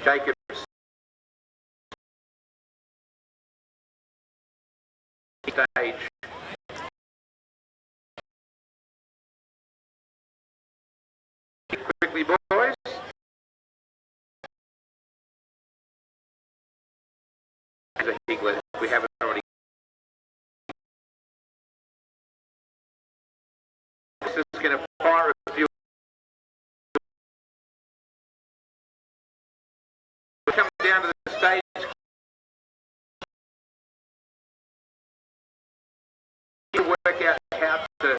Jacobs. Stage. Quickly, boys. As a Higgler, we haven't already. This is going to fire a few. Come down to the stage. Work out how to.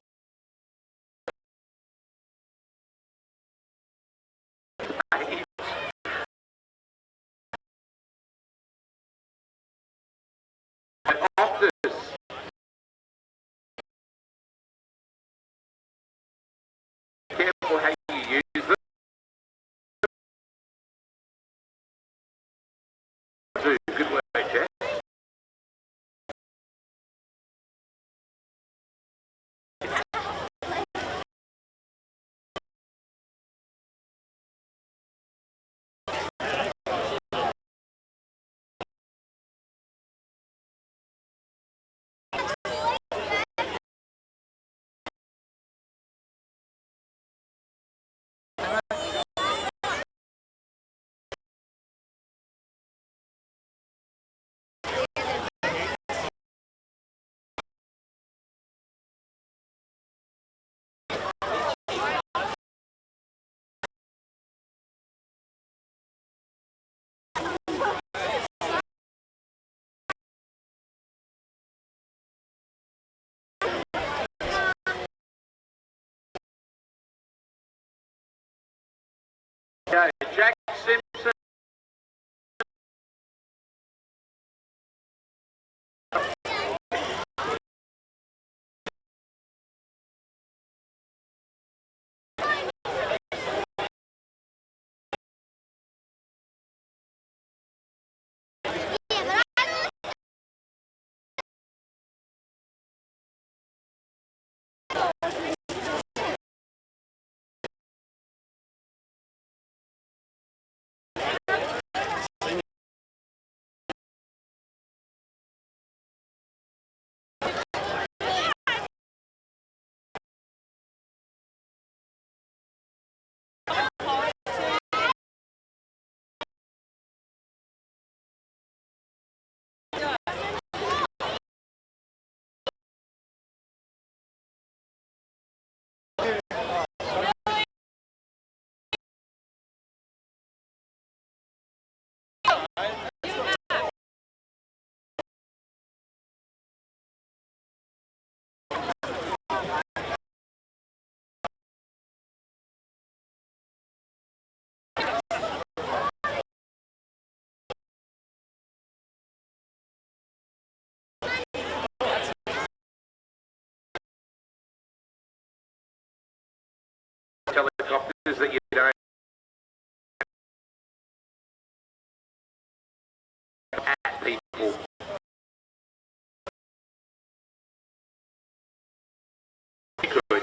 Optus. Careful how you use them. Good work, Jack. Jack Simpson. Helicopters that you don't at people. Good.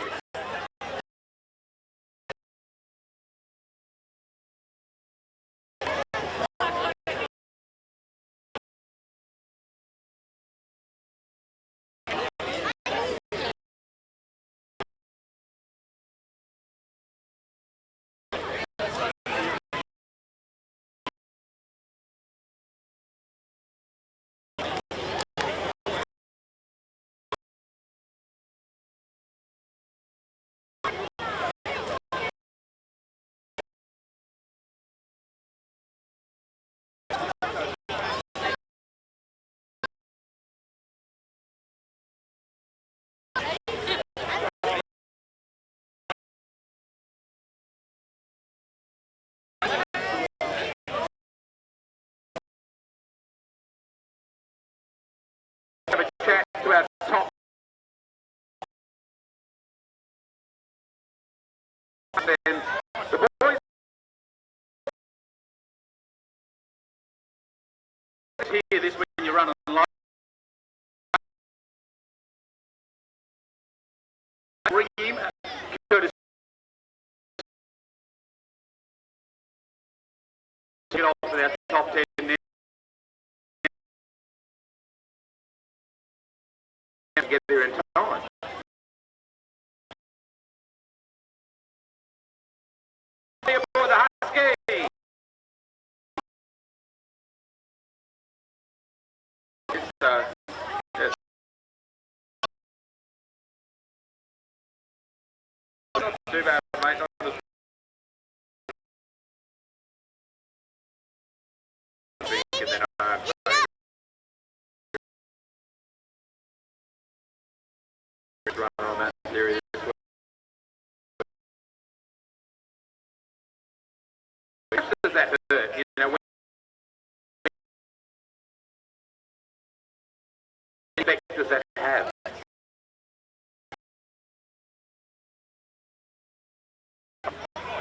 Have a chat to our top. Then the boys hear this when you're running live. Bring him. Curtis. get off to our top 10 now. Get there in time. For the Husky. It's, yes. Not too bad, mate. Not just and then run on that series. Does that hurt? You know, when effect does that have?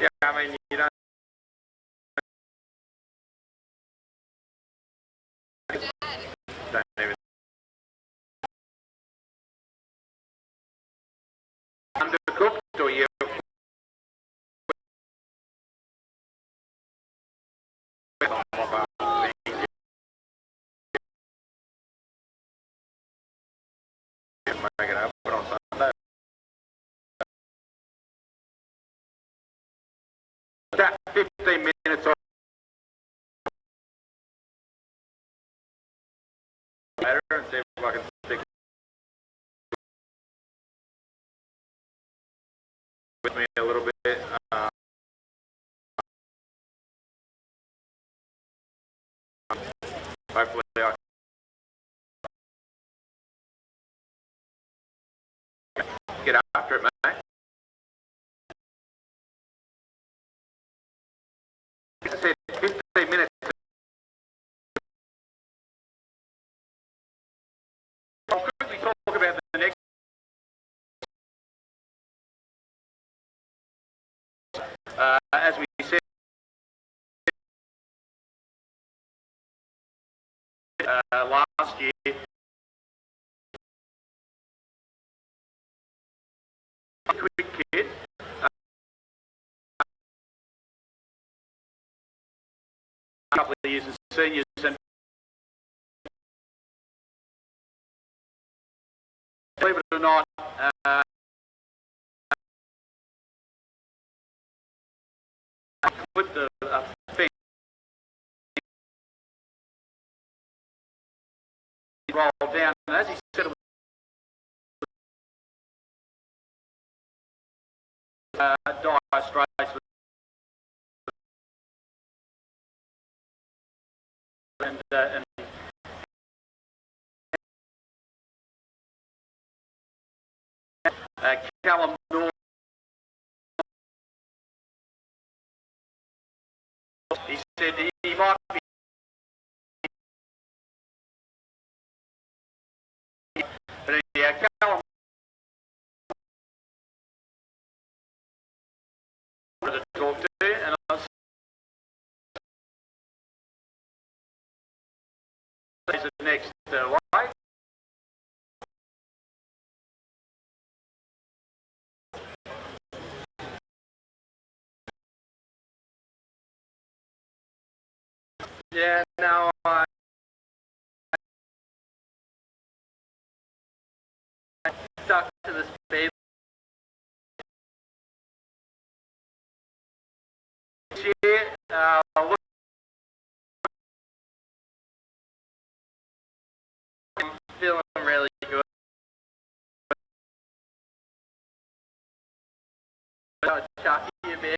Yeah, I mean, you don't even undercooked or you make it up on Sunday. That 15 minutes or better and see if I can stick with me a little bit. Hopefully I can get after it, mate. As I said, 15 minutes. I'll quickly talk about the next. As we said, last year, quick kid. A couple of years as seniors and believe it or not, put the thing rolled down, and as he said, dire straits and Callum North, he said he might be, but Callum wanted to talk to, and I was the next light. Yeah, no, I stuck to the speed. This year, look, I'm feeling really good. Chucky a bit.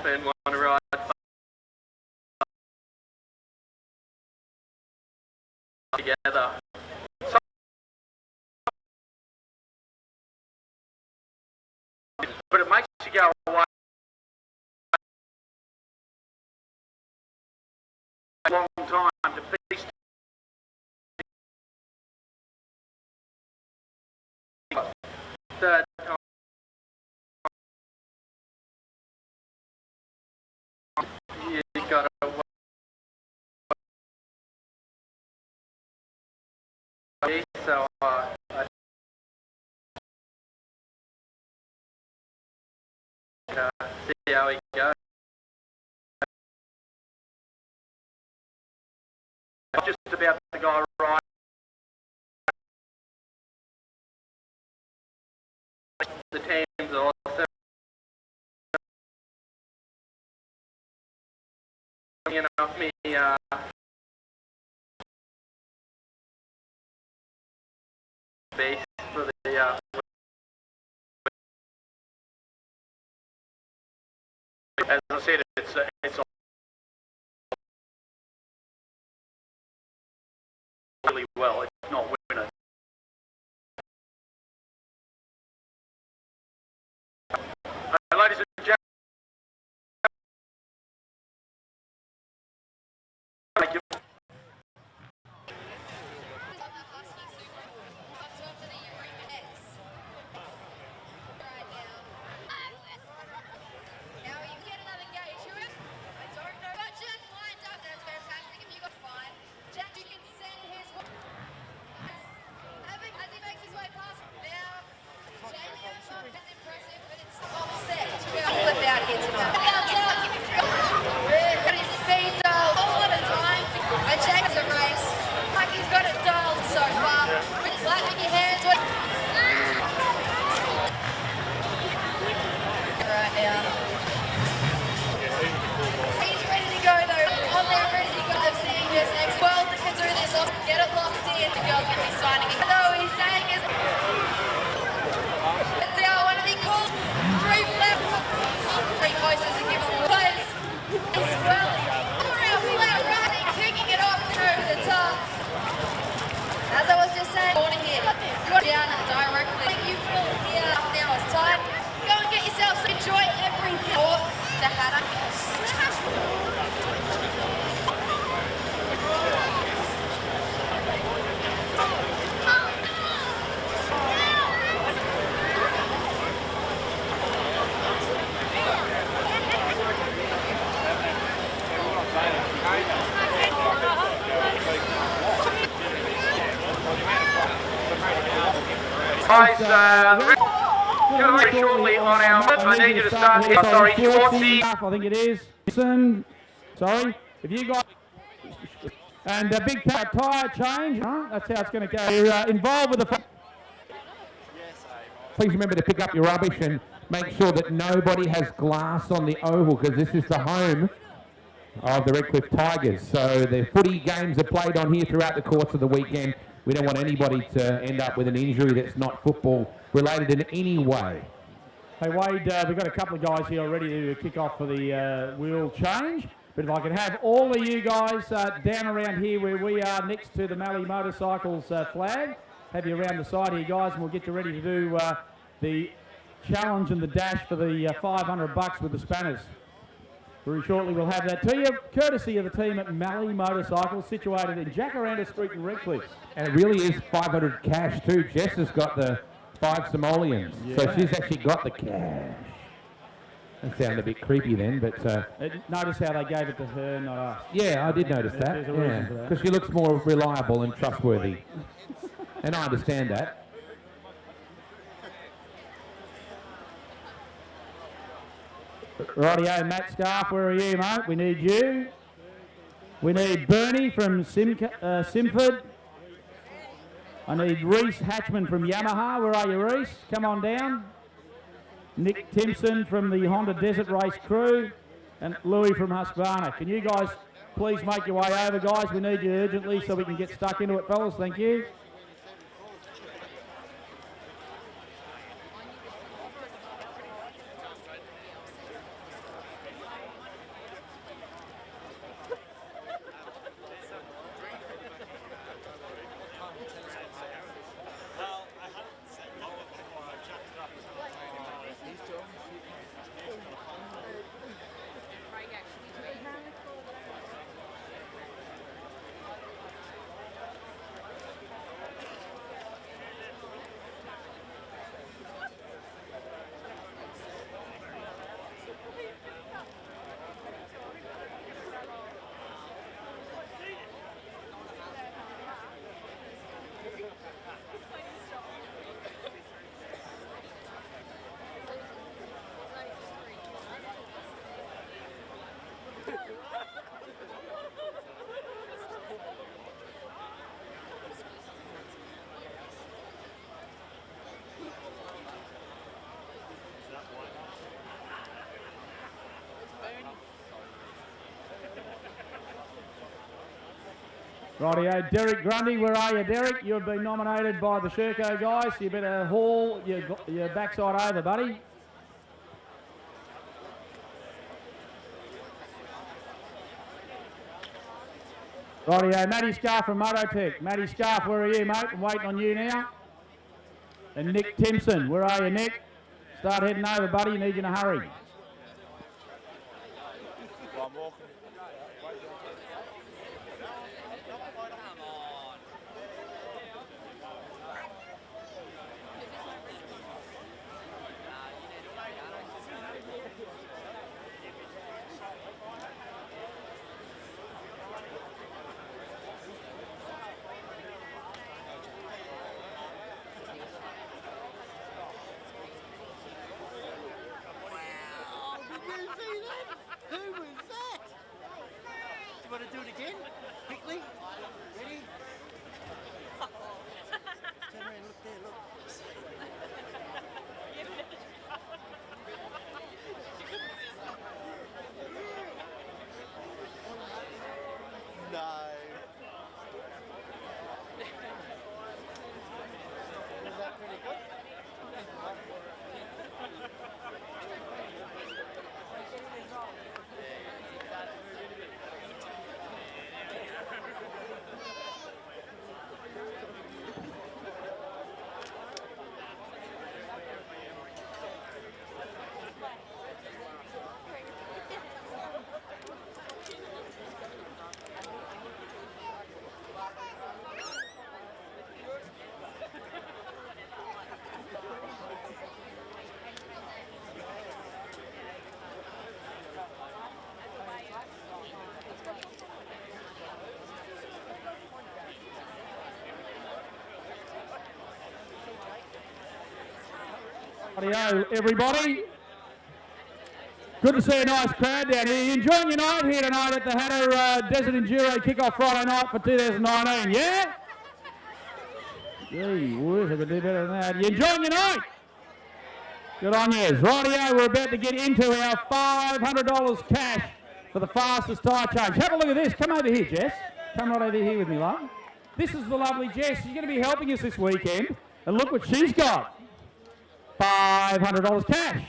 And want to ride together. So, but it makes you go away a long time to feast. Third time. You got to wait. So I See how he goes. Just about the guy right. The teams are also enough me base for the as I said, it's really well. It's not winning. Ladies and gentlemen, thank you. As I was just saying, corner here, down and directly. You feel here now it's time. Go and get yourself some enjoy every thought to Hattah. Guys, very shortly on our. I need you to start here. Sorry, Schwartzy. I think it is. Sorry, if you got and a big tyre change. Huh? That's how it's going to go. You're involved with the. Please remember to pick up your rubbish and make sure that nobody has glass on the oval because this is the home of the Redcliffe Tigers. So the footy games are played on here throughout the course of the weekend. We don't want anybody to end up with an injury that's not football related in any way. Hey Wade, we've got a couple of guys here already to kick off for the wheel change. But if I could have all of you guys down around here where we are next to the Mallee Motorcycles flag. Have you around the side here guys and we'll get you ready to do the challenge and the dash for the $500 with the spanners. Very shortly we'll have that to you, courtesy of the team at Mallee Motorcycles, situated in Jacaranda Street in Redcliffe. And it really is 500 cash too. Jess has got the 5 simoleons, so she's actually got the cash. That sounded a bit creepy then, but... notice how they gave it to her, not us. Yeah, I did notice that. There's a reason for that. Because she looks more reliable and trustworthy. And I understand that. Rightio, Matt Scarf, where are you, mate? We need you. We need Bernie from Simford. I need Reese Hatchman from Yamaha. Where are you, Reese? Come on down. Nick Timpson from the Honda Desert Race crew. And Louis from Husqvarna. Can you guys please make your way over, guys? We need you urgently so we can get stuck into it, fellas. Thank you. Rightio, Derek Grundy, where are you, Derek? You've been nominated by the Sherco guys, so you better haul your backside over, buddy. Rightio, Matty Scarf from Mototech. Matty Scarf, where are you, mate? I'm waiting on you now. And Nick Timpson, where are you, Nick? Start heading over, buddy. Need you in a hurry. Want to do it again? Quickly? Ready? Turn around, look there, look. No. Was that pretty good? Rightio, everybody. Good to see a nice crowd down here. You enjoying your night here tonight at the Hattah Desert Enduro Kickoff Friday night for 2019, yeah? Gee whiz, I could do better than that. You enjoying your night? Good on you. Rightio, we're about to get into our $500 cash for the fastest tyre change. Have a look at this. Come over here, Jess. Come right over here with me, love. This is the lovely Jess. She's going to be helping us this weekend. And look what she's got. $500 cash.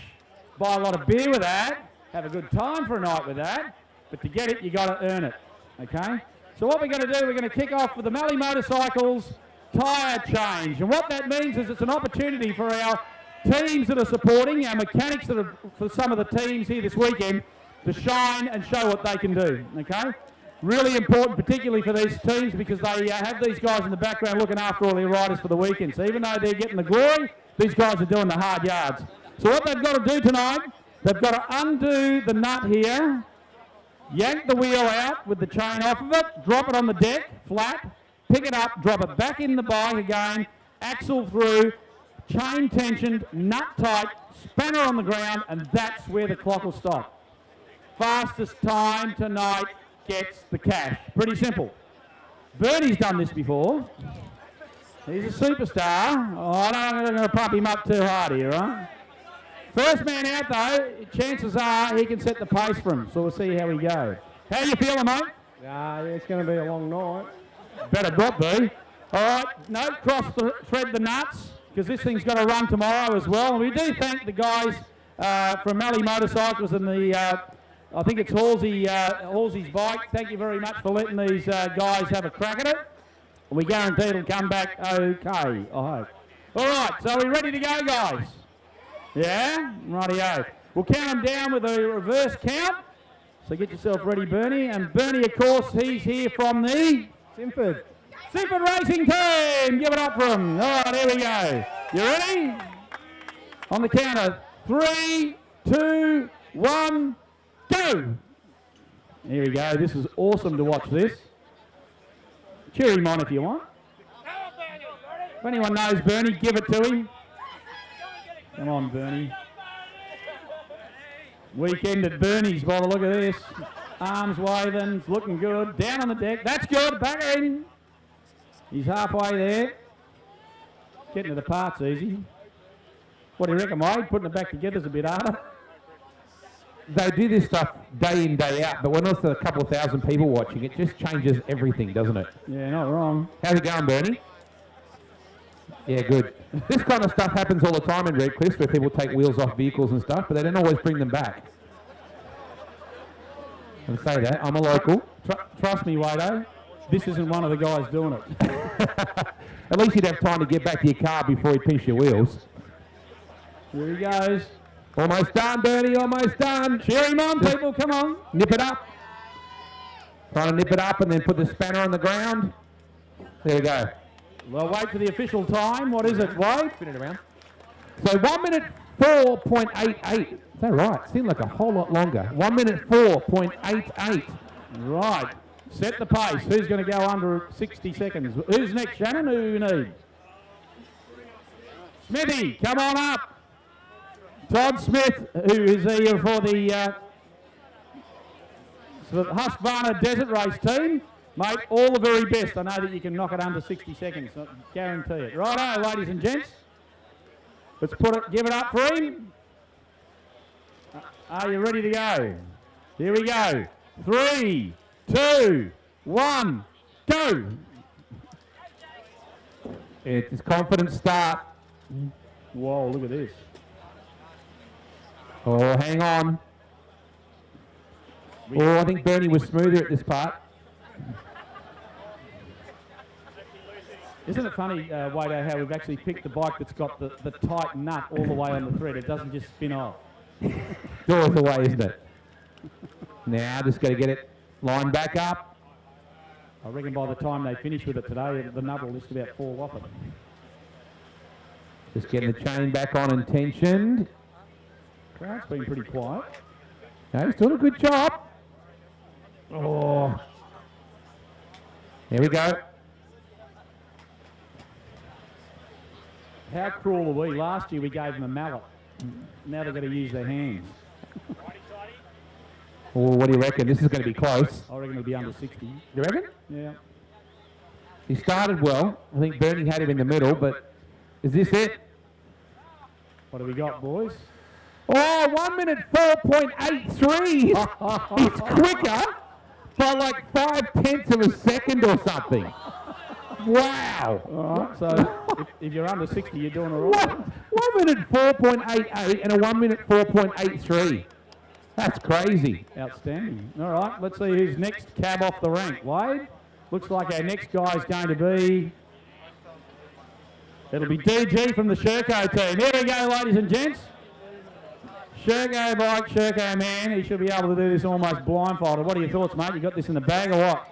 Buy a lot of beer with that. Have a good time for a night with that. But to get it, you got to earn it. Okay? So what we're going to do, we're going to kick off with the Mallee Motorcycles tyre change. And what that means is it's an opportunity for our teams that are supporting, our mechanics that are for some of the teams here this weekend, to shine and show what they can do. Okay? Really important, particularly for these teams, because they have these guys in the background looking after all their riders for the weekend. So even though they're getting the glory, these guys are doing the hard yards. So what they've got to do tonight, they've got to undo the nut here, yank the wheel out with the chain off of it, drop it on the deck, flat, pick it up, drop it back in the bike again, axle through, chain tensioned, nut tight, spanner on the ground, and that's where the clock will stop. Fastest time tonight gets the cash. Pretty simple. Bernie's done this before. He's a superstar. Oh, I'm not going to pump him up too hard here, right? First man out, though, chances are he can set the pace for him, so we'll see how we go. How you feeling, mate? Yeah, it's going to be a long night. Better not be. All right, no, thread the nuts, because this thing's got to run tomorrow as well. And we do thank the guys from Mallee Motorcycles and the, I think it's Halsey's bike. Thank you very much for letting these guys have a crack at it. We guarantee it'll come back okay, I hope. All right, so are we ready to go, guys? Yeah? Rightio. We'll count them down with a reverse count. So get yourself ready, Bernie. And Bernie, of course, he's here from the Simford Racing Team. Give it up for him. All right, here we go. You ready? On the count of 3, 2, 1, go. Here we go. This is awesome to watch this. Cheer him on if you want. If anyone knows Bernie, give it to him. Come on, Bernie. Weekend at Bernie's by the look of this. Arms waving, it's looking good. Down on the deck, that's good, back in. He's halfway there. Getting to the parts easy. What do you reckon, Wade? Putting it back together is a bit harder. they do this stuff day in, day out, but when there's a couple of thousand people watching, it just changes everything, doesn't it? Yeah, not wrong. How's it going, Bernie? Yeah, good. This kind of stuff happens all the time in Redcliffe, where people take wheels off vehicles and stuff, but they don't always bring them back. And say that, I'm a local. Trust me, Wado, this isn't one of the guys doing it. At least you'd have time to get back to your car before you pinch your wheels. Here he goes. Almost done, Bernie, almost done. Cheer him on, people, come on. Nip it up. Trying to nip it up and then put the spanner on the ground. There we go. We'll wait for the official time. What is it, Wade? Spin it around. So 1 minute 4.88. Is that right? Seemed like a whole lot longer. 1 minute 4.88. Right. Set the pace. Who's going to go under 60 seconds? Who's next, Shannon? Who do you need? Smithy, come on up. Todd Smith, who is here for the Husqvarna Desert Race team. Mate, all the very best. I know that you can knock it under 60 seconds. I guarantee it. Righto, ladies and gents. Let's give it up for him. Are you ready to go? Here we go. 3, 2, 1, go. It's his confident start. Whoa, look at this. Oh, hang on. Oh, I think Bernie was smoother at this part. Isn't it funny, Wado, how we've actually picked the bike that's got the tight nut all the way on the thread? It doesn't just spin off. It's always the way, isn't it? Now, just got to get it lined back up. I reckon by the time they finish with it today, the nut will just about fall off it. Just getting the chain back on and tensioned. Crowd's been pretty quiet. No, he's doing a good job. Oh. There we go. How cruel are we? Last year we gave them a mallet. Now they've got to use their hands. Oh, what do you reckon? This is going to be close. I reckon it'll be under 60. You reckon? Yeah. He started well. I think Bernie had him in the middle, but is this it? What have we got, boys? Oh, 1 minute 4.83. It's quicker by like 5/10 of a second or something. Wow. All right, so if you're under 60, you're doing all right. 1 minute 4.88 and a 1 minute 4.83. That's crazy. Outstanding. All right, let's see who's next cab off the rank. Wade, looks like our next guy is going to be... It'll be DG from the Sherco team. Here we go, ladies and gents. Sherco bike, Sherco man. He should be able to do this almost blindfolded. What are your thoughts, mate? You got this in the bag or what?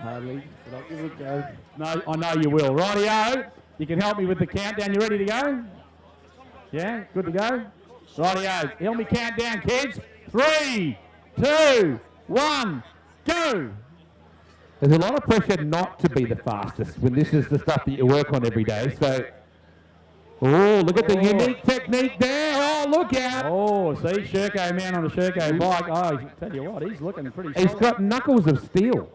Hardly, but I'll give it a go. No, I know you will. Rightio. You can help me with the countdown. You ready to go? Yeah, good to go? Rightio. Help me count down, kids. 3, 2, 1, go. There's a lot of pressure not to be the fastest when this is the stuff that you work on every day. So, oh, look at the unique technique there. Oh, look out. Oh, see, Sherco man on the Sherco bike. Oh, I tell you what, he's looking pretty solid. He's got knuckles of steel.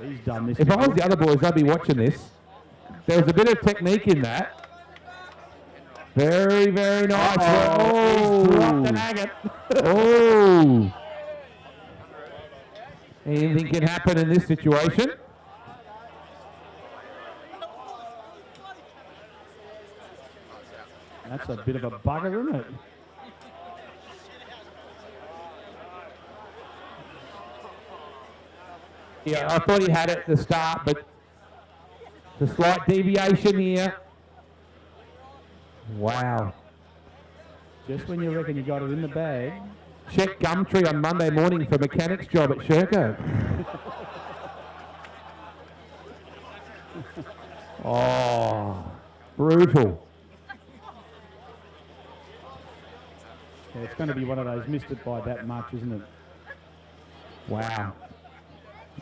He's done this. If I was the other boys, I'd be watching this. There was a bit of technique in that. Very, very nice. Oh, he's dropped an agate. Oh. Anything can happen in this situation. That's a bit of a bugger, isn't it? Yeah, I thought he had it at the start, but the slight deviation here. Wow. Just when you reckon you got it in the bag. Check Gumtree on Monday morning for mechanic's job at Sherco. Oh, brutal. Yeah, it's going to be one of those missed it by that much, isn't it? Wow.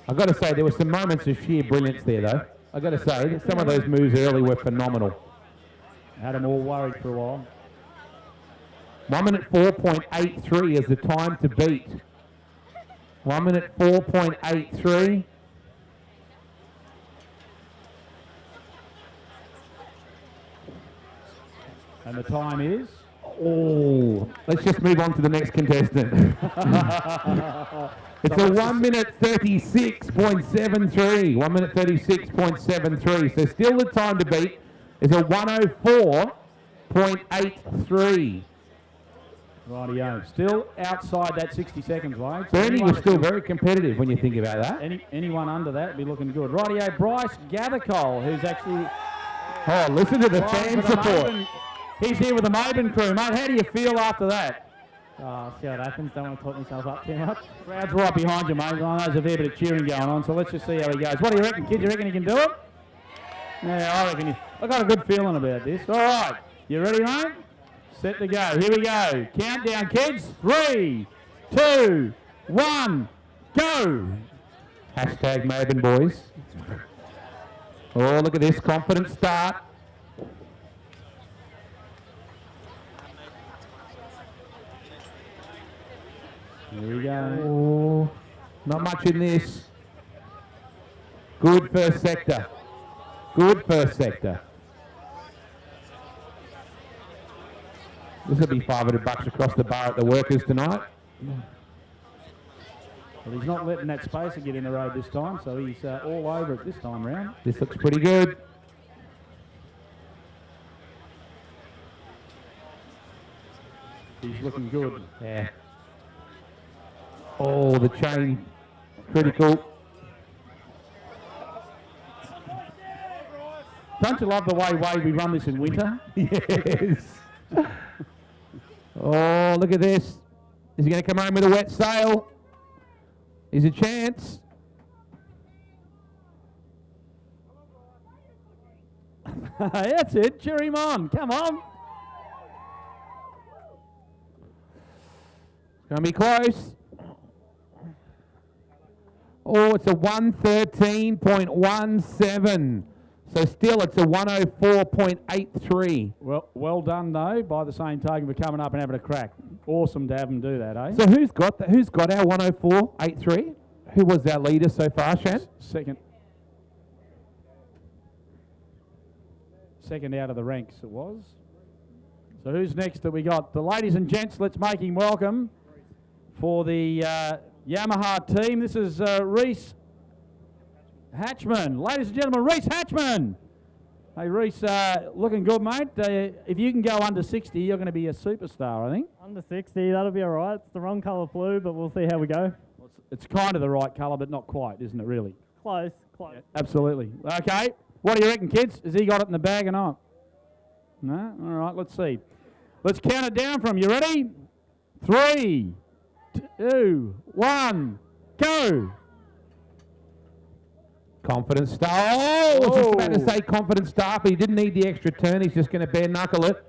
I've got to say, there were some moments of sheer brilliance there, though. I've got to say, that some of those moves early were phenomenal. Had them all worried for a while. 1 minute 4.83 is the time to beat. 1 minute 4.83. And the time is? Oh, let's just move on to the next contestant. It's a 1 minute 36.73. 1 minute 36.73. So still the time to beat is a 104.83. Rightio. Still outside that 60 seconds, Wade. So Bernie was still very competitive when you think about that. Anyone under that would be looking good. Rightio, Bryce Gathercole, who's actually... Oh, listen to the Bryce fan with the support. Maven. He's here with the Maven crew. Mate, how do you feel after that? See what happens. Don't want to talk myself up too much. Crowd's right behind you, mate. I know there's a fair bit of cheering going on, so let's just see how he goes. What do you reckon, kids? You reckon he can do it? Yeah, I reckon I've got a good feeling about this. All right. You ready, mate? Set to go. Here we go. Countdown, kids. 3, 2, 1, go. Hashtag Maven boys. Oh, look at this confident start. Here we go. Oh, not much in this. Good first sector. Good first sector. This will be $500 across the bar at the Workers tonight. Well, he's not letting that spacer get in the road this time, so he's all over it this time round. This looks pretty good. He's looking good. Yeah. Oh, the chain. Critical. Don't you love the way, Wade, we run this in winter? Yes. Oh, look at this. Is he going to come home with a wet sail? Is a chance. That's it. Cheer him on. Come on. It's going to be close. Oh, it's a 113.17. So still it's a 104.83. Well done, though, by the same token for coming up and having a crack. Awesome to have him do that, eh? So who's got that? Who's got our 104.83? Who was our leader so far, Shan? Second out of the ranks it was. So who's next that we got? The ladies and gents, let's make him welcome for the Yamaha team. This is Reese Hatchman. Ladies and gentlemen, Reese Hatchman. Hey, Reese, looking good, mate. If you can go under 60, you're going to be a superstar, I think. Under 60, that'll be all right. It's the wrong colour blue, but we'll see how we go. Well, it's kind of the right colour, but not quite, isn't it, really? Close, close. Yeah, absolutely. Okay, what do you reckon, kids? Has he got it in the bag or not? No? All right, let's see. Let's count it down from you. Ready? 3, 2, 1, go. Confident start. Oh, I was just about to say confident start, but he didn't need the extra turn. He's just going to bare knuckle it.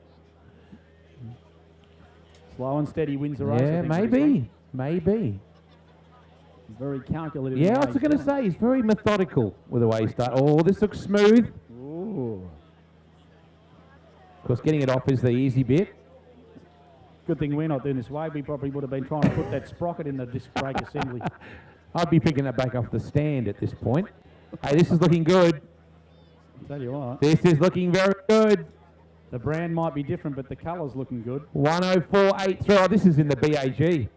Slow and steady wins the race. Yeah, maybe. Very calculated. Yeah, I was going to say, he's very methodical with the way he starts. Oh, this looks smooth. Ooh. Of course, getting it off is the easy bit. Good thing we're not doing this way. We probably would have been trying to put that sprocket in the disc brake assembly. I'd be picking that back off the stand at this point. Hey, this is looking good. I'll tell you what. This is looking very good. The brand might be different, but the colour's looking good. 104.83. Oh, this is in the BAG.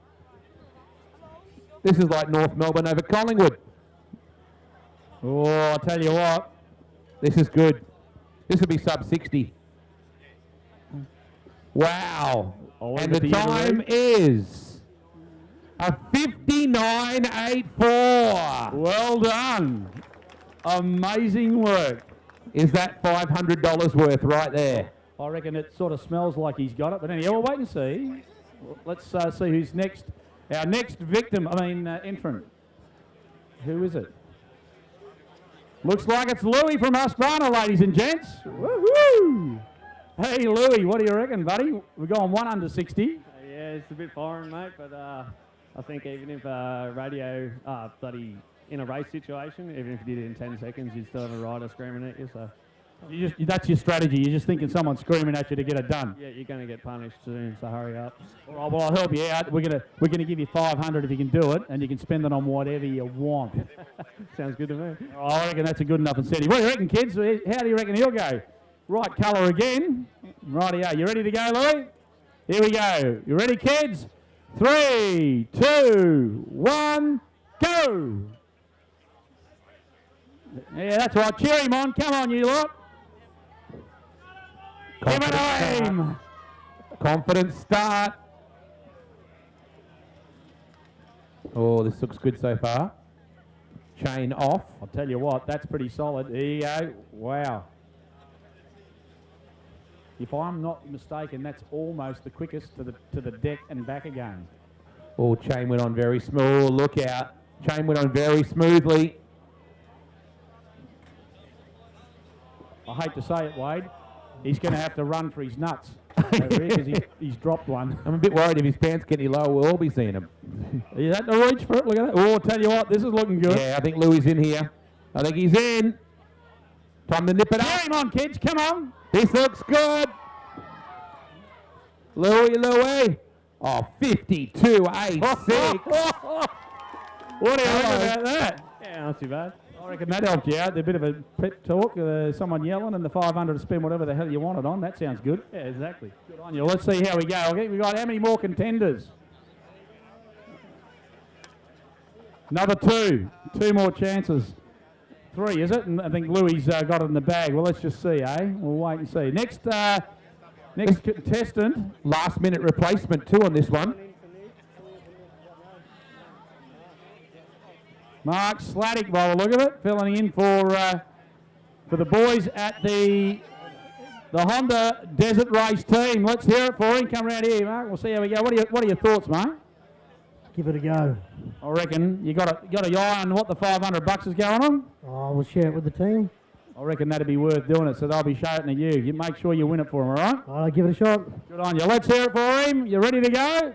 This is like North Melbourne over Collingwood. Oh, I'll tell you what. This is good. This will be sub 60. Wow. And the time is a 59.84. Well done. Amazing work. Is that $500 worth right there? I reckon it sort of smells like he's got it, but anyway, we'll wait and see. Let's see who's next. Our next victim, entrant. Who is it? Looks like it's Louis from Austrana, ladies and gents. Woohoo! Hey, Louis, what do you reckon, buddy? We're going 1 under 60. Yeah, it's a bit foreign, mate, but I think even if radio, bloody, in a race situation, even if you did it in 10 seconds, you'd still have a rider screaming at you, so... That's your strategy. You're just thinking someone's screaming at you to get it done. Yeah, you're going to get punished soon, so hurry up. All right, well, I'll help you out. We're gonna give you $500 if you can do it, and you can spend it on whatever you want. Sounds good to me. All right, I reckon that's a good enough incentive. What do you reckon, kids? How do you reckon he'll go? Right colour again. Righty-o. You ready to go, Louis? Here we go. You ready, kids? 3, 2, 1, go! Yeah, that's right. Cheer him on. Come on, you lot. Give it aim. Confident start. Oh, this looks good so far. Chain off. I'll tell you what, that's pretty solid. There you go. Wow. If I'm not mistaken, that's almost the quickest to the deck and back again. Oh, chain went on very smooth. Look out. Chain went on very smoothly. I hate to say it, Wade. He's going to have to run for his nuts because he's dropped one. I'm a bit worried if his pants get any lower, we'll all be seeing him. Are you had to reach for it? Look at that. Oh, I'll tell you what, this is looking good. Yeah, I think Louis in here. I think he's in. Time to nip it up. Carry him on, kids. Come on. This looks good. Louis. Oh, 52.86. What do you reckon about that? Yeah, not too bad. I reckon that helped you out. A bit of a pep talk, someone yelling, and the 500 to spend whatever the hell you want it on. That sounds good. Yeah, exactly. Good on you. Let's see how we go. Okay, we got how many more contenders? Another 2. 2 more chances. 3, is it? And I think Louis got it in the bag. Well, let's just see, eh? We'll wait and see. Next contestant. Last minute replacement too on this one. Mark Sladdick, by the look of it, filling in for the boys at the Honda Desert Race team. Let's hear it for him. Come around here, Mark. We'll see how we go. What are your thoughts, Mark? Give it a go. I reckon you got a eye on what the $500 is going on. Oh, we'll share it with the team. I reckon that'd be worth doing it, so they'll be shouting at you. You make sure you win it for them, all right? I'll give it a shot. Good on you. Let's hear it for him. You ready to go?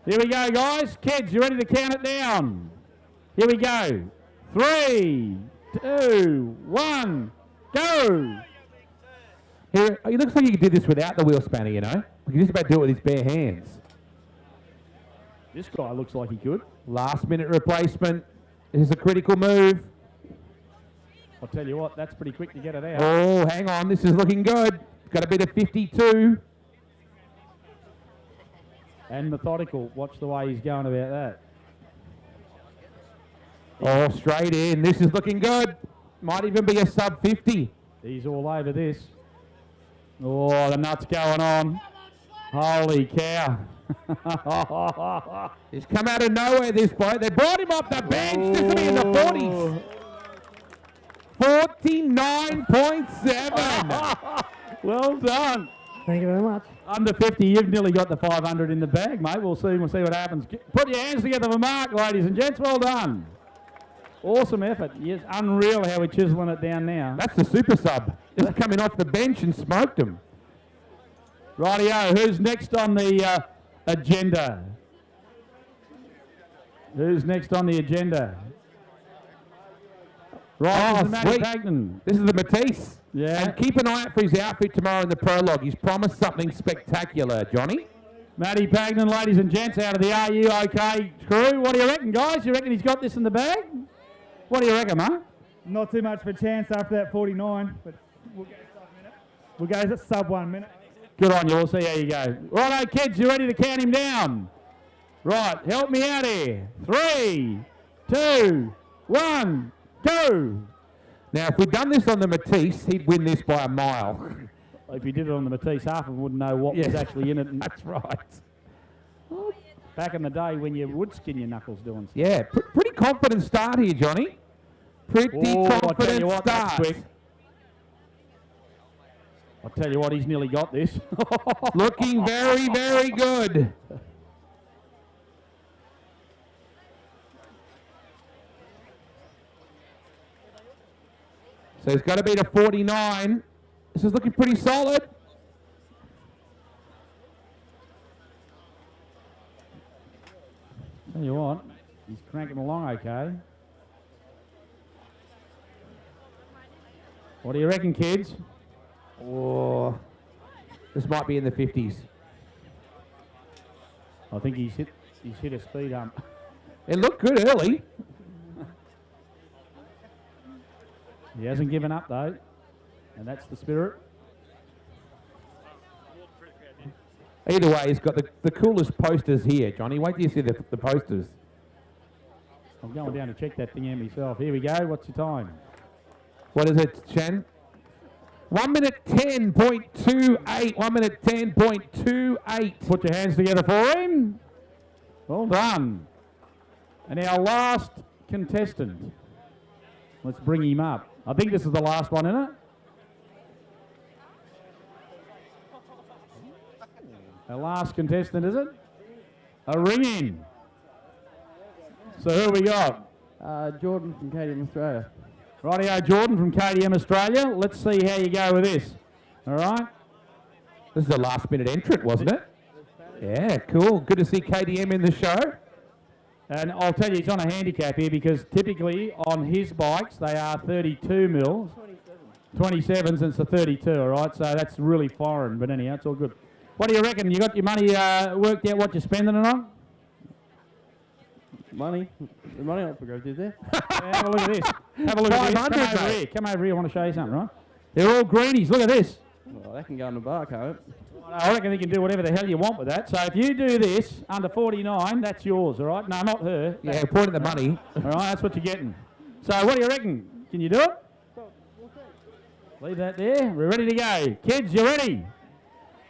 Here we go, guys. Kids, you ready to count it down? Here we go. 3, 2, 1, go! Here, it looks like you could do this without the wheel spanner, you know? You can just about do it with his bare hands. This guy looks like he could. Last minute replacement. This is a critical move. I'll tell you what, that's pretty quick to get it out. Oh, hang on. This is looking good. Got a bit of 52. And methodical. Watch the way he's going about that. Oh, straight in. This is looking good. Might even be a sub 50. He's all over this. Oh, the nuts going on. Holy cow. He's come out of nowhere, this bloke. They brought him off the bench. This will be in the 40s. 49.7. Well done. Thank you very much. Under 50, you've nearly got the 500 in the bag, mate. We'll see what happens. Put your hands together for Mark, ladies and gents. Well done. Awesome effort. Yes, unreal how we're chiseling it down now. That's the super sub. Just coming off the bench and smoked him. Rightio, who's next on the agenda? Who's next on the agenda? Right, this is Matty sweet. Pagden. This is the Matisse. Yeah. And keep an eye out for his outfit tomorrow in the prologue. He's promised something spectacular, Johnny. Matty Pagden, ladies and gents, out of the Are You OK crew. What do you reckon, guys? You reckon he's got this in the bag? What do you reckon, huh? Not too much of a chance after that 49, but we'll go sub-minute. We'll go sub 1 minute. Good on you. We'll see how you go. Righto, kids, you ready to count him down? Right, help me out here. 3, 2, 1, go. Now, if we'd done this on the Matisse, he'd win this by a mile. If you did it on the Matisse, half of them wouldn't know what was actually in it. And That's right. back in the day when you would skin your knuckles doing stuff. Yeah, pretty confident start here, Johnny. Pretty I'll tell confident you what, that's start. quick. I'll tell you what, he's nearly got this. Looking very, very good. So he's got to beat a 49. This is looking pretty solid. Tell you what, he's cranking along okay. What do you reckon, kids? Oh, this might be in the 50s. I think he's hit a speed hump. It looked good early. He hasn't given up though, and that's the spirit. Either way, he's got the coolest posters here, Johnny. Wait till you see the posters. I'm going down to check that thing out myself. Here we go. What's your time? What is it, Chen? 1 minute 10.28. 1 minute 10.28. Put your hands together for him. Well done. And our last contestant. Let's bring him up. I think this is the last one, isn't it? Our last contestant, is it? A ring in. So who we got? Jordan from KTM Australia. Rightio, Jordan from KTM Australia. Let's see how you go with this. All right? This is a last minute entrant, wasn't it? Yeah, cool. Good to see KTM in the show. And I'll tell you, it's on a handicap here because typically on his bikes, they are 32 mils. 27s, and it's a 32, all right? So that's really foreign, but anyhow, it's all good. What do you reckon? You got your money worked out what you're spending it on? Money? The money not progressive there. Yeah, have a look at this. Have a look at this. 500, Come over mate. here. Come over here. I want to show you something, right? They're all greenies. Look at this. Well, that can go in the bar, can't it? I reckon you can do whatever the hell you want with that. So if you do this under 49, that's yours, all right? No, not her. Yeah, point at the money. All right, that's what you're getting. So what do you reckon? Can you do it? Leave that there. We're ready to go. Kids, you ready?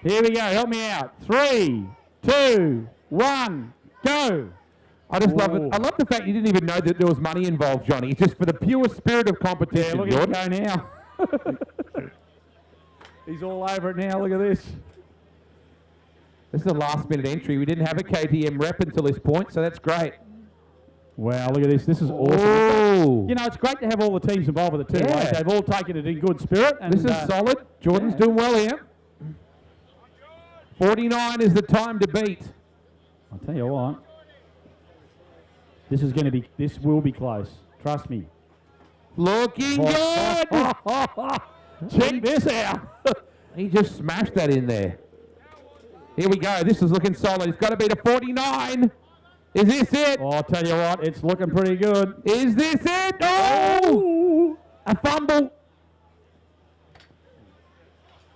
Here we go. Help me out. 3, 2, 1, go. I just love it. I love the fact you didn't even know that there was money involved, Johnny. Just for the pure spirit of Yeah, competition, look at Jordan. him go now. He's all over it now. Look at this. This is a last minute entry. We didn't have a KTM rep until this point, so that's great. Wow, look at this. This is awesome. Oh, You know, it's great to have all the teams involved with it too. Yeah. Right? They've all taken it in good spirit. And, this is solid. Jordan's doing well here. 49 is the time to beat. I'll tell you what. This is going to be. This will be close. Trust me. Looking good. Check this out. He just smashed that in there. Here we go. This is looking solid. It's got to beat a 49. Is this it? Oh, I'll tell you what. It's looking pretty good. Is this it? Oh! A fumble.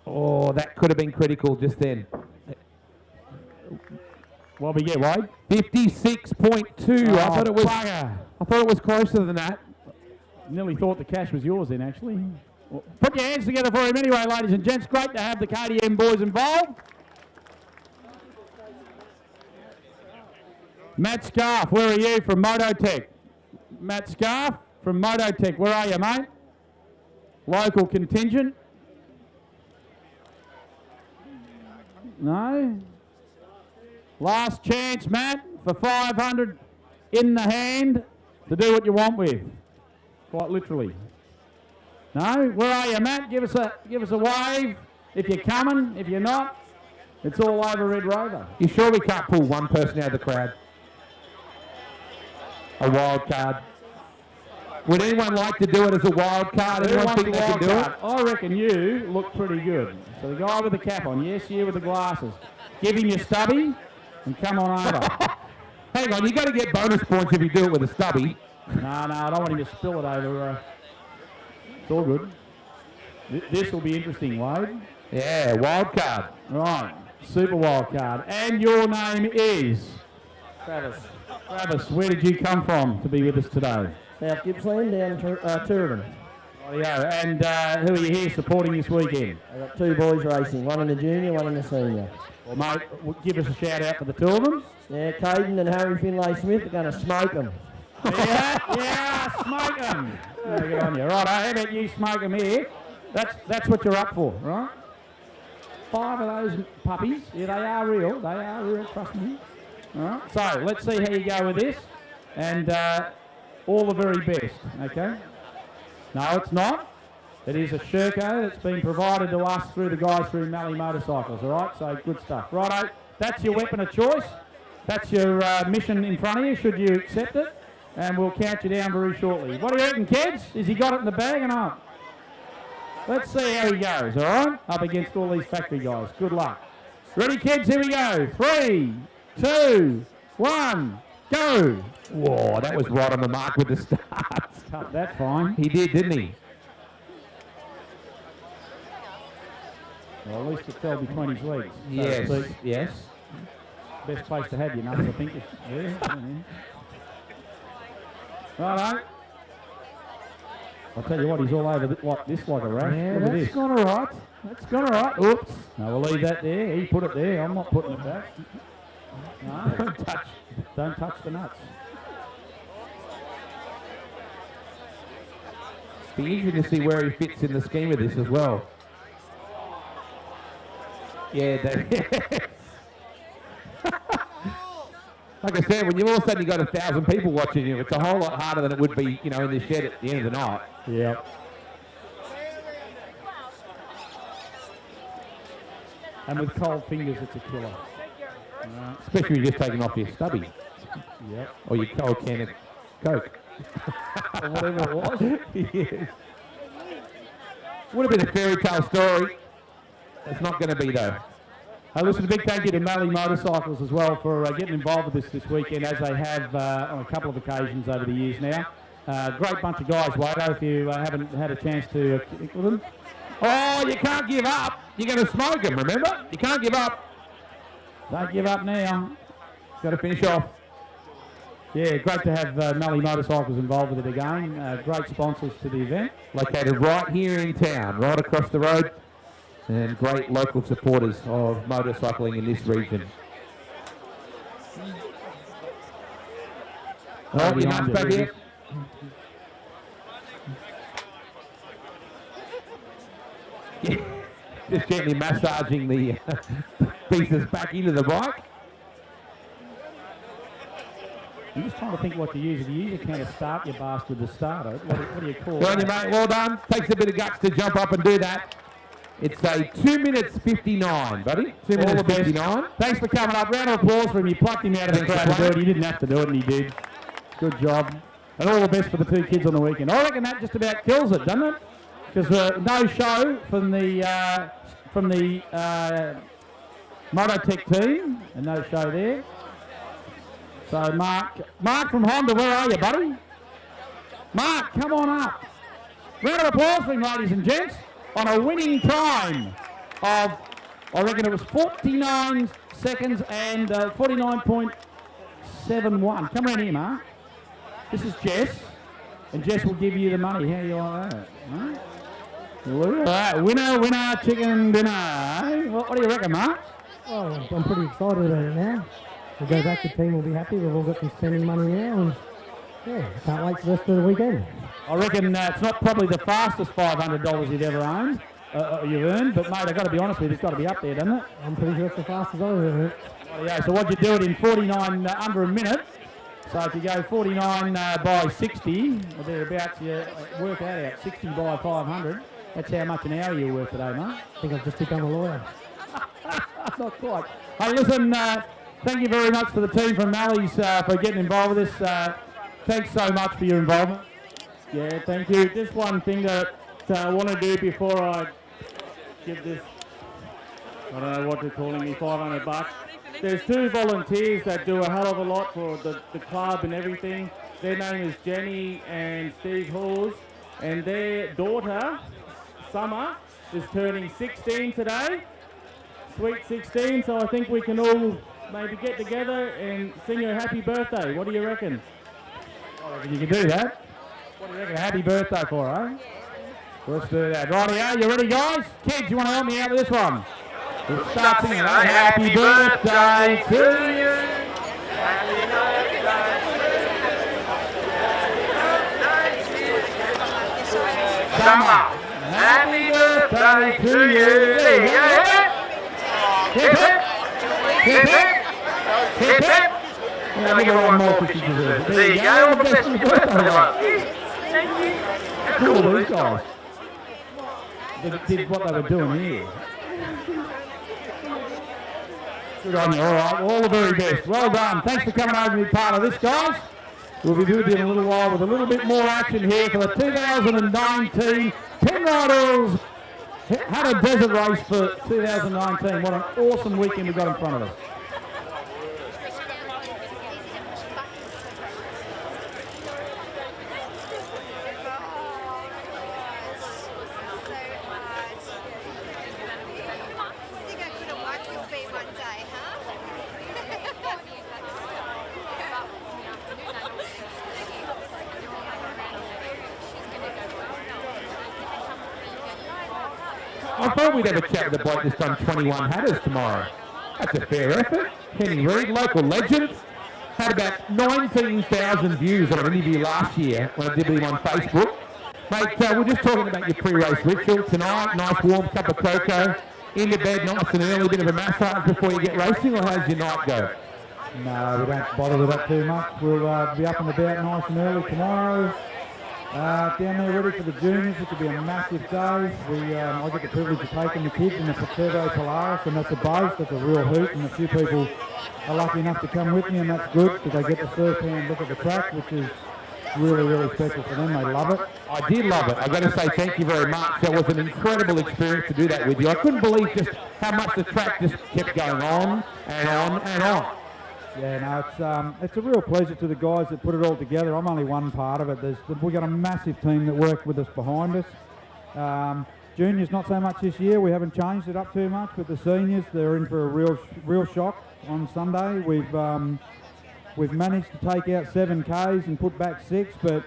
Oh, that could have been critical just then. What we get, Wade? 56.2. Oh, I thought it was closer than that. Nearly thought the cash was yours then, actually. Well, put your hands together for him anyway, ladies and gents. Great to have the KTM boys involved. Matt Scarf, where are you from Mototech? Matt Scarf from Mototech, where are you, mate? Local contingent? No? Last chance, Matt, for 500 in the hand to do what you want with. Quite literally. No? Where are you, Matt? Give us a wave. If you're coming, if you're not, it's all over Red Rover. You sure we can't pull one person out of the crowd? A wild card. Would anyone like to do it as a wild card? Who Anyone wants think the they can wild do card? it? I reckon you look pretty good. So the guy with the cap on, yes, you with the glasses. Give him your stubby and come on over. Hang on, you got to get bonus points if you do it with a stubby. No, I don't want him to spill it over. It's all good. This will be interesting, Wade. Yeah, wild card. Right, super wild card. And your name is? Travis. Travis, where did you come from to be with us today? South Gippsland down to Turin. Rightio. And who are you here supporting this weekend? I've got two boys racing, one in the junior, one in the senior. Well, mate, give us a shout out for the two of them. Yeah, Caden and Harry Finlay Smith are going to smoke them. Yeah, smoke them. Good on you. Right, how about you smoke them here? That's what you're up for, right? 5 of those puppies. Yeah, they are real. They are real, trust me. All right, so let's see how you go with this. And all the very best, okay? No, it's not. It is a Sherco that's been provided to us through the guys through Mallee Motorcycles, all right? So good stuff. Righto, that's your weapon of choice. That's your mission in front of you, should you accept it. And we'll count you down very shortly. What do you reckon, kids? Has he got it in the bag or not? Let's see how he goes, all right? Up against all these factory guys. Good luck. Ready, kids? Here we go. 3, 2, 1, go. Whoa, that was right on the mark with the start. Cut that fine. He did, didn't he? Well, at least it fell between his legs. so to Yes, speak. yes. Best place to have your nuts, I think. Righto. I'll tell you what, he's all over this like a rash. Yeah, Look at this. that's gone all right. That's gone all right. Oops. No, we'll leave that there. He put it there. I'm not putting it back. No, don't touch the nuts. Be interesting to see where he fits in the scheme of this as well. Yeah, like I said, when you all of a sudden you got 1,000 people watching you, it's a whole lot harder than it would be, in the shed at the end of the night. Yep. And with cold fingers, it's a killer. Especially when you're just taking off your stubby. Yep. Or your cold can of Coke. Or whatever it was. Yes. Would have been a fairy tale story. It's not going to be though. Listen, a big thank you to Mallee Motorcycles as well for getting involved with this weekend, as they have on a couple of occasions over the years now. Great bunch of guys, Wado, if you haven't had a chance to connect with them. Oh, you can't give up. You're going to smoke them, remember? You can't give up. Don't give up now. Got to finish off. Yeah, great to have Mallee Motorcycles involved with it again. Great sponsors to the event. Located right here in town, right across the road. And great local supporters of motorcycling in this region. Oh, your nuts back here. Just gently massaging the pieces back into the bike. I'm just trying to think what to use. If you use a can of start your bastard with the starter, what do you call Well done, that? mate. Well done. Takes a bit of guts to jump up and do that. It's a 2 minutes 59, buddy. 2 minutes 59. Thanks for coming up. Round of applause for him. You plucked him out of the crowd to do it. He didn't have to do it, and he did. Good job. And all the best for the two kids on the weekend. I reckon that just about kills it, doesn't it? Because no show from the Mototech team, and no show there. So Mark from Honda, where are you, buddy? Mark, come on up. Round of applause for him, ladies and gents, on a winning time of, I reckon it was 49 seconds and 49.71. Come around here, Mark. This is Jess, and Jess will give you the money. How do you like that? Huh? All right, winner, chicken dinner. Eh? What do you reckon, Mark? Oh, I'm pretty excited about it now. We'll go back, the team will be happy. We've all got some spending money now, and yeah, can't wait for the rest of the weekend. I reckon it's not probably the fastest $500 you've ever owned, you've earned, but mate, I've got to be honest with you, it's got to be up there, doesn't it? I'm pretty sure it's the fastest I've ever heard. Oh, yeah, so what'd you do it in 49 under a minute? So if you go 49 by 60, or thereabouts, you work that out, 60 by 500. That's how much an hour you're worth today, mate. I think I've just become a lawyer. Not quite. Hey, listen, thank you very much to the team from Mallee's for getting involved with this. Thanks so much for your involvement. Yeah, thank you. Just one thing that I want to do before I give this, I don't know what they're calling me, $500. There's two volunteers that do a hell of a lot for the club and everything. Their name is Jenny and Steve Halls, and their daughter, Summer, is turning 16 today. Sweet 16, so I think we can all maybe get together and sing her happy birthday. What do you reckon? I reckon you can do that. What do you reckon? Happy birthday for her, eh? Let's do that. Rightio, you ready, guys? Kids, you want to help me out with this one? We'll start singing. Happy birthday to you. Happy birthday. Summer. Happy birthday to you. There you go. Hip hip. Hip hip. Hip hip. Let me get one more because she deserves it. There you go. All the best for your birthday, love. Thank you. Cool, these guys. They did what they were doing here. Good on you, all right. All the very best. Well done. Thanks for coming over to be part of this, guys. We'll be with you in a little while with a little bit more action here for the 2019 Penrite Hattah Desert Race for 2019. What an awesome weekend we've got in front of us. I thought we'd have a chat with the bloke that's done 21 Hattahs tomorrow. That's a fair effort. Kenny Reid, local legend, had about 19,000 views on an interview last year when I did it on Facebook. Mate, we're just talking about your pre-race ritual tonight. Nice warm cup of cocoa, into bed nice and early, bit of a massage before you get racing, or how's your night go? No, we don't bother with that too much. We'll be up and about nice and early tomorrow. Down there ready for the juniors, which will be a massive day. I get the privilege of taking the kids in the Turbo Polaris, and that's a buzz, that's a real hoot, and a few people are lucky enough to come with me, and that's good because they get the first-hand look at the track, which is really, really special for them. They love it. I did love it. I've got to say thank you very much. That was an incredible experience to do that with you. I couldn't believe just how much the track just kept going on and on and on. Yeah, no, it's a real pleasure to the guys that put it all together. I'm only one part of it. We've got a massive team that work with us behind us. Juniors not so much this year. We haven't changed it up too much, but the seniors, they're in for a real shock on Sunday. We've managed to take out 7 Ks and put back 6, but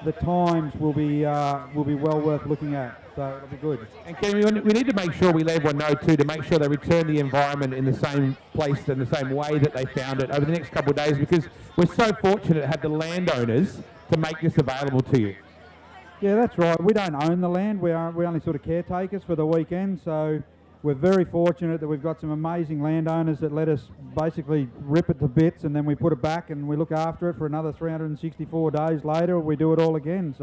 the times will be well worth looking at. So it'll be good. And Kenny, we need to make sure we let everyone know too, to make sure they return the environment in the same place and the same way that they found it over the next couple of days, because we're so fortunate to have the landowners to make this available to you. Yeah, that's right. We don't own the land. We only sort of caretakers for the weekend. So we're very fortunate that we've got some amazing landowners that let us basically rip it to bits, and then we put it back and we look after it for another 364 days later. We do it all again.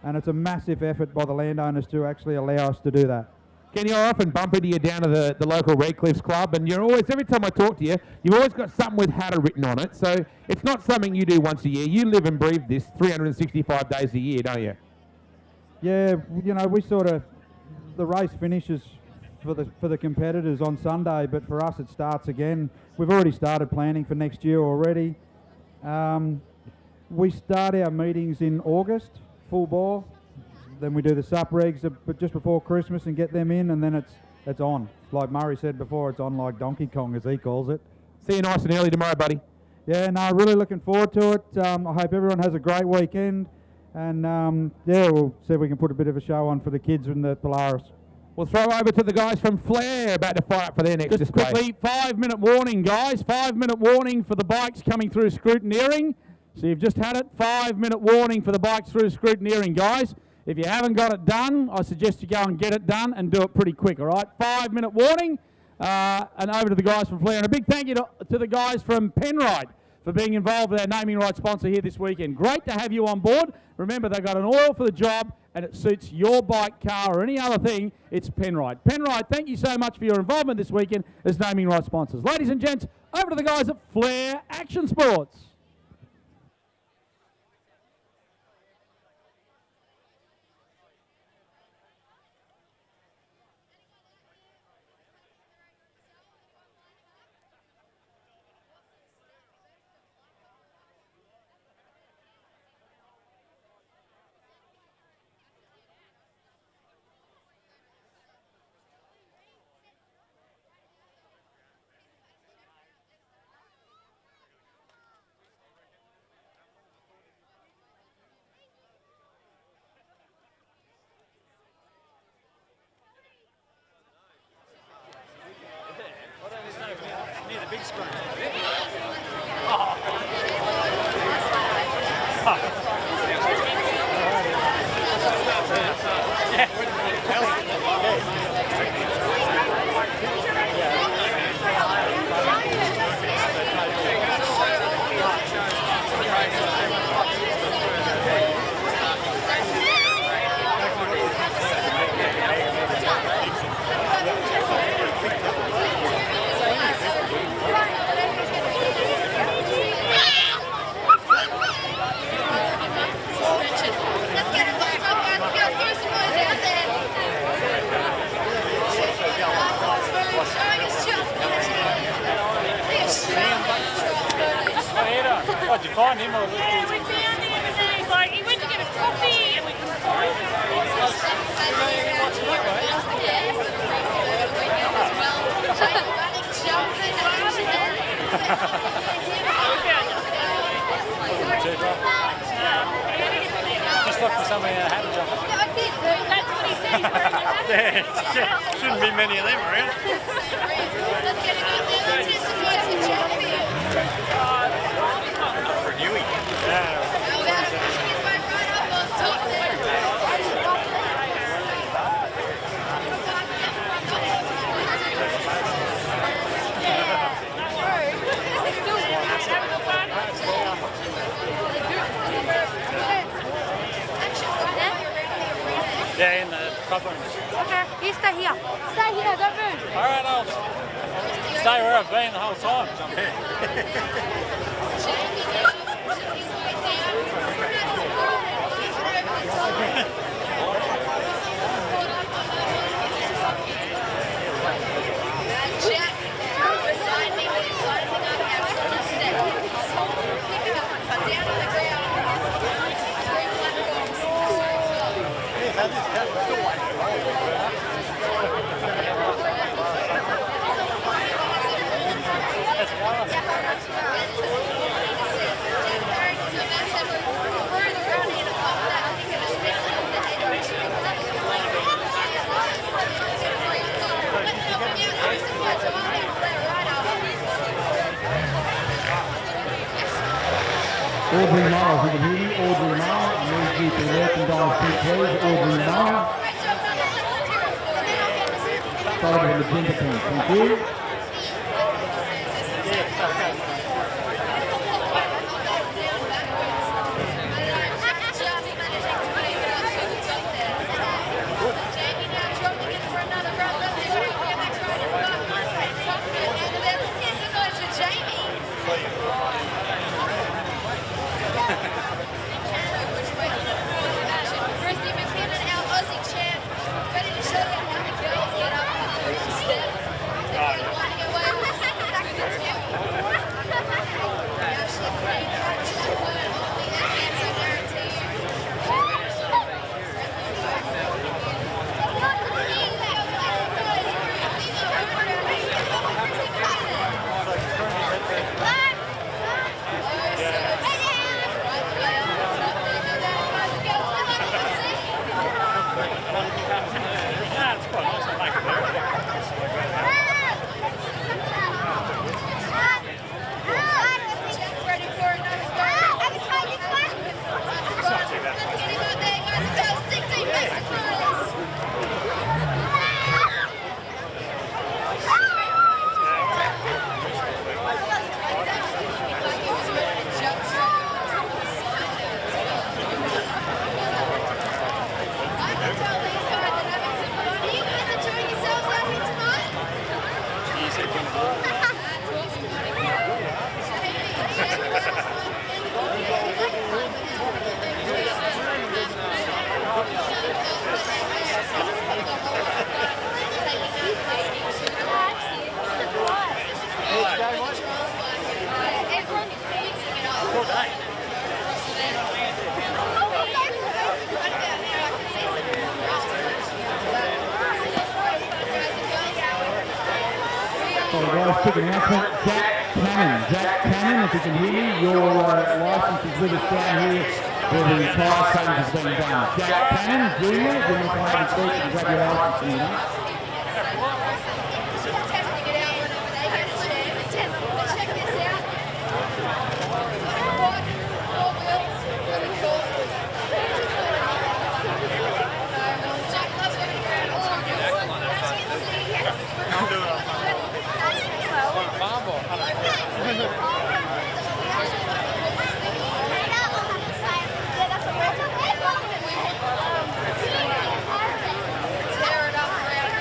And it's a massive effort by the landowners to actually allow us to do that. Kenny, I often bump into you down to the local Redcliffs Club, and you're always, every time I talk to you, you've always got something with Hattah written on it. So it's not something you do once a year. You live and breathe this 365 days a year, don't you? Yeah, you know, the race finishes for the competitors on Sunday, but for us it starts again. We've already started planning for next year already. We start our meetings in August, full bore. Then we do the sup regs but just before Christmas and get them in, and then it's on. Like Murray said before, it's on like Donkey Kong, as he calls it. See you nice and early tomorrow, buddy. Yeah, no, really looking forward to it. I hope everyone has a great weekend. And yeah, we'll see if we can put a bit of a show on for the kids in the Polaris. We'll throw over to the guys from Flair, about to fire up for their next display. Just quickly, 5-minute warning, guys. 5-minute warning for the bikes coming through scrutineering. So you've just had it. 5-minute warning for the bikes through scrutineering, guys. If you haven't got it done, I suggest you go and get it done and do it pretty quick, all right? 5-minute warning, and over to the guys from Flair. And a big thank you to the guys from Penrite for being involved with our naming rights sponsor here this weekend. Great to have you on board. Remember, they've got an oil for the job, and it suits your bike, car, or any other thing. It's Penrite. Penrite, thank you so much for your involvement this weekend as naming rights sponsors. Ladies and gents, over to the guys at Flair Action Sports. How'd you find him? Yeah, we found him and then he's like, he went to get a coffee and we couldn't find him. Just look for somebody in a hat. That's what he said. Yeah, shouldn't be many of them around. Let's get it out there. Let's hear some noise for Jamie. For Newey. Yeah. How about it? He's right up on top there. Yeah, in the top room. Okay, you stay here. Stay here, don't move. All right, I'll stay where I've been the whole time. Audrey Miles, you can hear me? Audrey Miles, I need you to merchandise please. Audrey Miles. Followed by the Magenta team. Thank you. Quick announcement, Jack Cannon, if you can hear me, your licence is with us down here where the entire change has been done. Jack Cannon, Junior, do you want to come over and speak and grab your licence from you? Tear it up around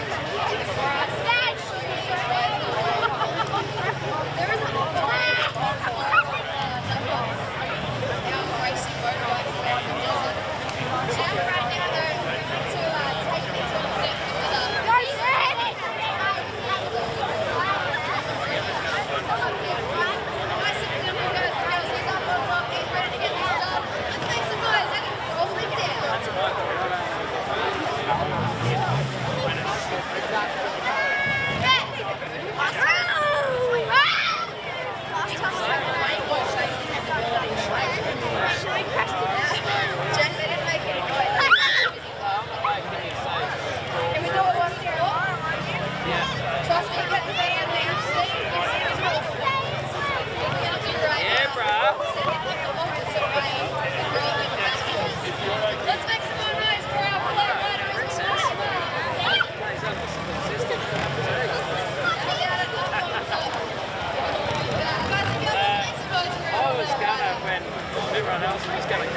Someone's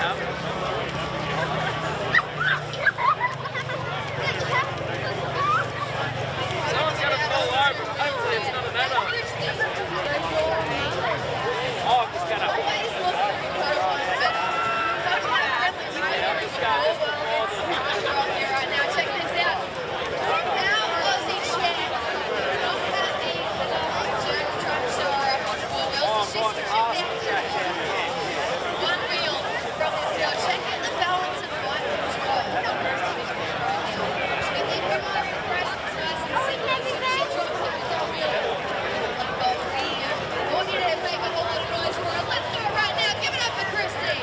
going to fall over. Hopefully it's not another. Oh, I'm just going to... Right now, check this out. Now, Aussie champ, not happy, Jack trying to show her up on the ball. She's one wheel from this girl. Check out the balance of one control. She can leave her mind with pressure. It's nice and simple. She drops it with her wheel. Like off here. Want you to make a whole lot of noise for her. Let's do it right now. Give it up for Christy.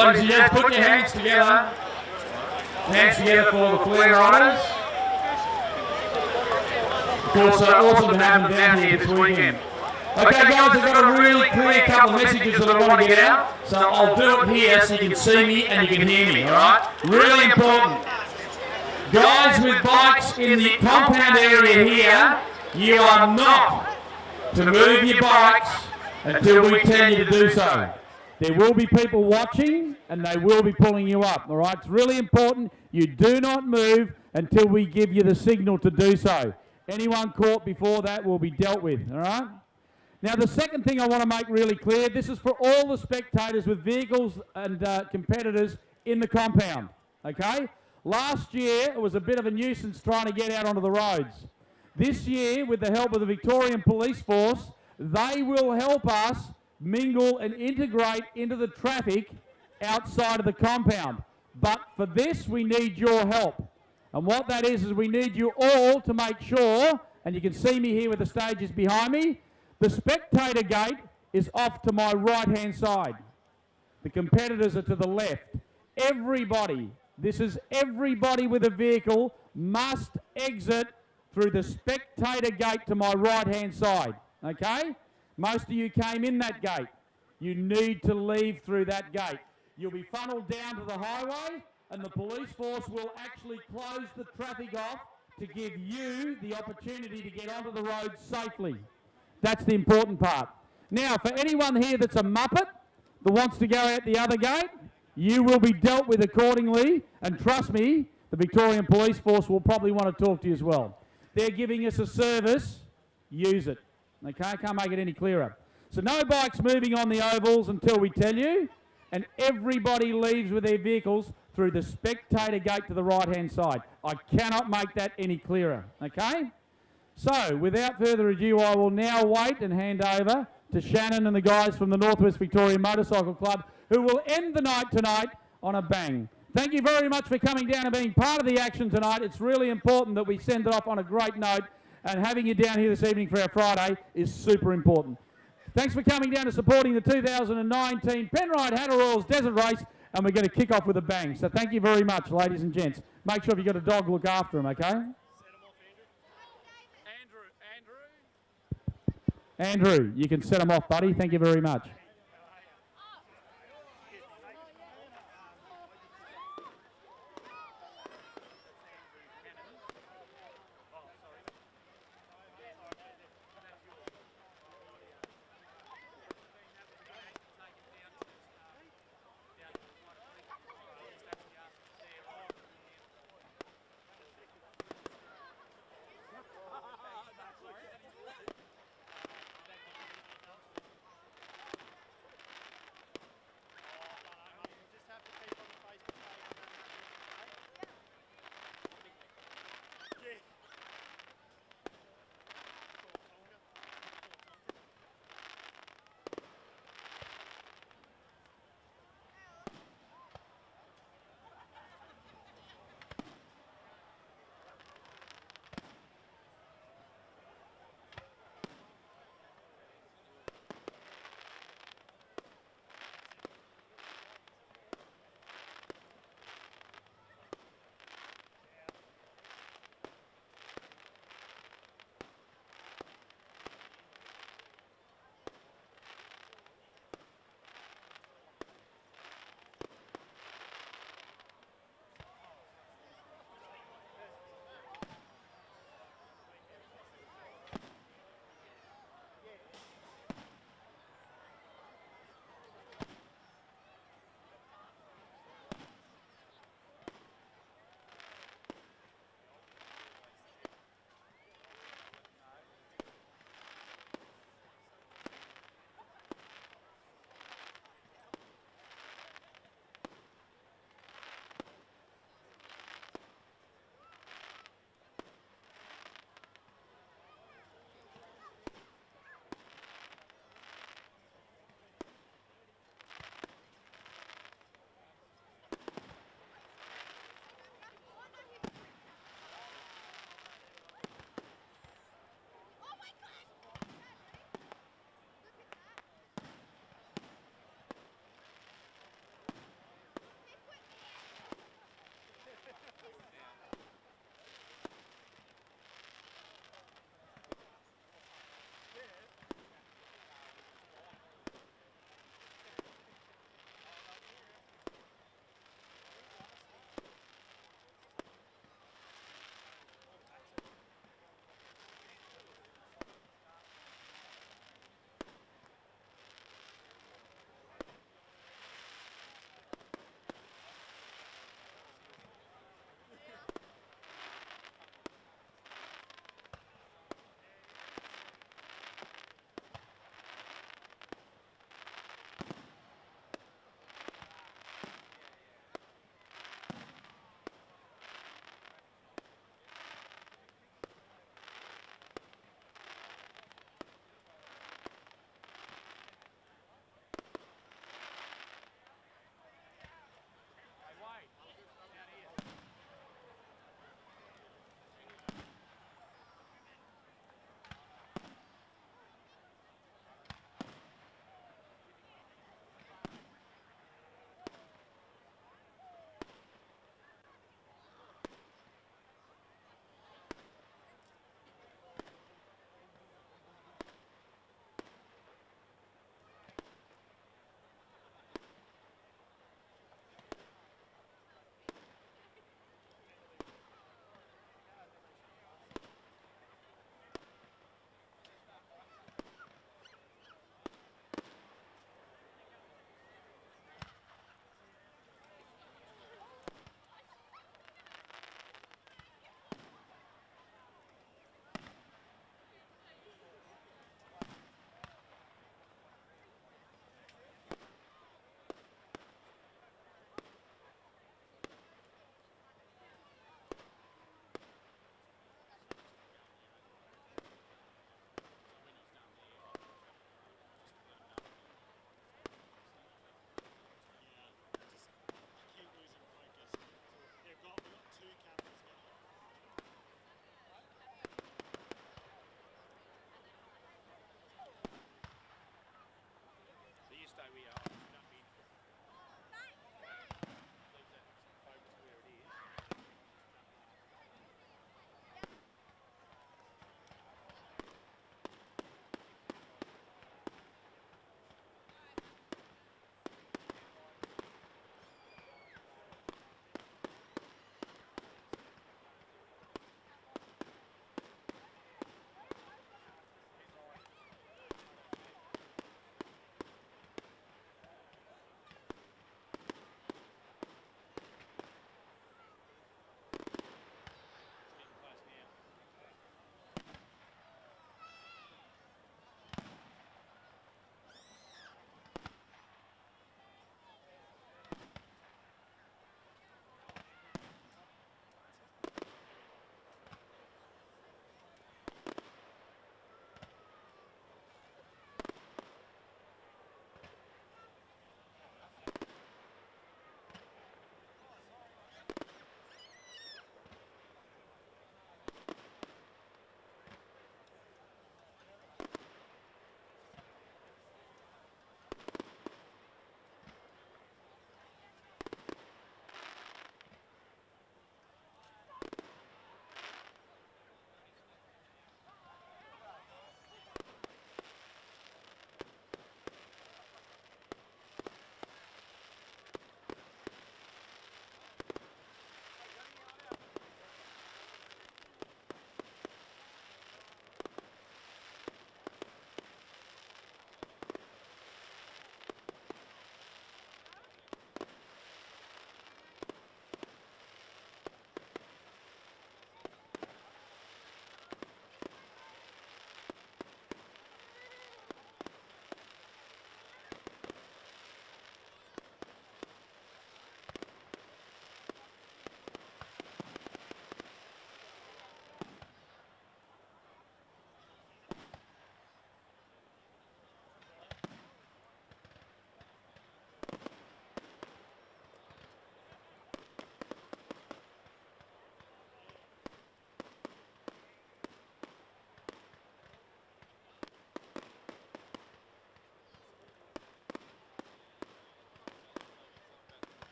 Ladies and gents, put your hands together. Hands together for the Flair Riders. Of course, awesome to have them down here this weekend. Okay guys, I've got a really clear couple of messages that I want to get out. So I'll do it here so you can see me and you can hear me, alright? Really important. Guys with bikes in the compound area here, you are not to move your bikes until we tell you to do so. There will be people watching and they will be pulling you up, all right? It's really important you do not move until we give you the signal to do so. Anyone caught before that will be dealt with, all right? Now, the second thing I want to make really clear, this is for all the spectators with vehicles and competitors in the compound, okay? Last year, it was a bit of a nuisance trying to get out onto the roads. This year, with the help of the Victorian Police Force, they will help us mingle and integrate into the traffic outside of the compound. But for this, we need your help. And what that is we need you all to make sure, and you can see me here with the stages behind me, the spectator gate is off to my right-hand side. The competitors are to the left. Everybody, this is everybody with a vehicle, must exit through the spectator gate to my right-hand side, okay? Most of you came in that gate. You need to leave through that gate. You'll be funneled down to the highway and the police force will actually close the traffic off to give you the opportunity to get onto the road safely. That's the important part. Now, for anyone here that's a muppet that wants to go out the other gate, you will be dealt with accordingly, and trust me, the Victorian Police Force will probably want to talk to you as well. They're giving us a service, use it. Okay, I can't make it any clearer. So no bikes moving on the ovals until we tell you, and everybody leaves with their vehicles through the spectator gate to the right-hand side. I cannot make that any clearer, okay? So, without further ado, I will now wait and hand over to Shannon and the guys from the Northwest Victorian Motorcycle Club, who will end the night tonight on a bang. Thank you very much for coming down and being part of the action tonight. It's really important that we send it off on a great note, and having you down here this evening for our Friday is super important. Thanks for coming down and supporting the 2019 Penrite Hattah Royals Desert Race, and we're going to kick off with a bang. So thank you very much, ladies and gents. Make sure if you've got a dog, look after him, okay? Andrew, you can set them off, buddy. Thank you very much.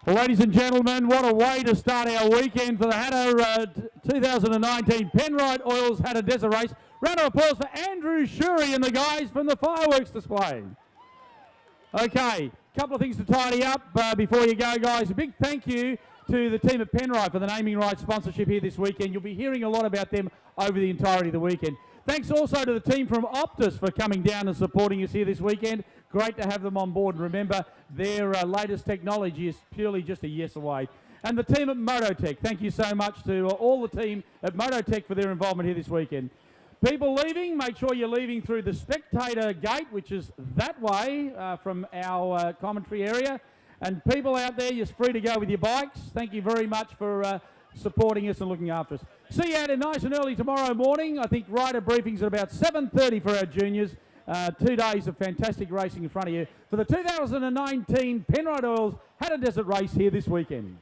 Well, ladies and gentlemen, what a way to start our weekend for the Hattah 2019 Penrite Oils Hattah Desert Race. Round of applause for Andrew Shuri and the guys from the fireworks display. Okay, a couple of things to tidy up before you go, guys. A big thank you to the team at Penrite for the naming rights sponsorship here this weekend. You'll be hearing a lot about them over the entirety of the weekend. Thanks also to the team from Optus for coming down and supporting us here this weekend. Great to have them on board. And remember, their latest technology is purely just a yes away. And the team at Mototech, thank you so much to all the team at Mototech for their involvement here this weekend. People leaving, make sure you're leaving through the spectator gate, which is that way from our commentary area. And people out there, you're free to go with your bikes. Thank you very much for supporting us and looking after us. See you out there nice and early tomorrow morning. I think rider briefings at about 7:30 for our juniors. 2 days of fantastic racing in front of you for the 2019 Penrite Oils Hattah Desert Race here this weekend.